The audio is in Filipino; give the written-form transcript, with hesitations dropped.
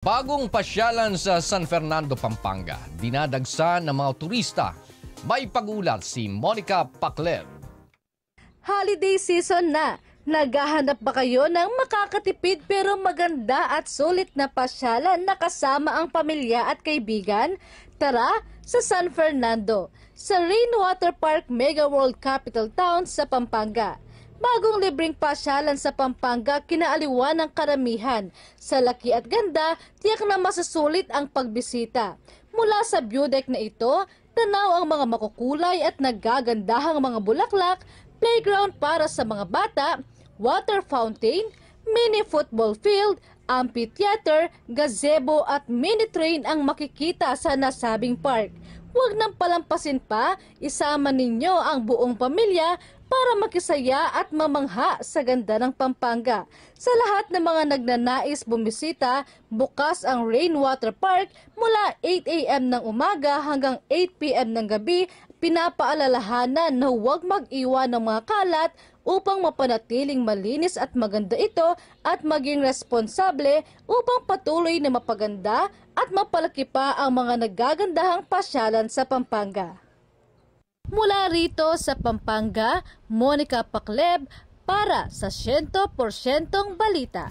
Bagong pasyalan sa San Fernando, Pampanga, dinadagsa ng mga turista. May pagulat si Monica Pacleb. Holiday season na. Naghahanap ba kayo ng makakatipid pero maganda at sulit na pasyalan na kasama ang pamilya at kaibigan? Tara sa San Fernando, sa Rainwater Park Mega World Capital Town sa Pampanga. Bagong libreng pasyalan sa Pampanga, kinaaliwan ng karamihan. Sa laki at ganda, tiyak na masusulit ang pagbisita. Mula sa view deck na ito, tanaw ang mga makukulay at nagagandahang mga bulaklak, playground para sa mga bata, water fountain, mini football field, amphitheater, gazebo at mini train ang makikita sa nasabing park. Huwag nang palampasin pa, isama ninyo ang buong pamilya para makisaya at mamangha sa ganda ng Pampanga. Sa lahat ng mga nagnanais bumisita, bukas ang Rainwater Park mula 8 a.m. ng umaga hanggang 8 p.m. ng gabi. Pinapaalalahanan na huwag mag-iwan ng mga kalat upang mapanatiling malinis at maganda ito at maging responsable upang patuloy na mapaganda at mapalaki pa ang mga nagagandahang pasyalan sa Pampanga. Mula rito sa Pampanga, Monica Pacleb para sa 100% Balita.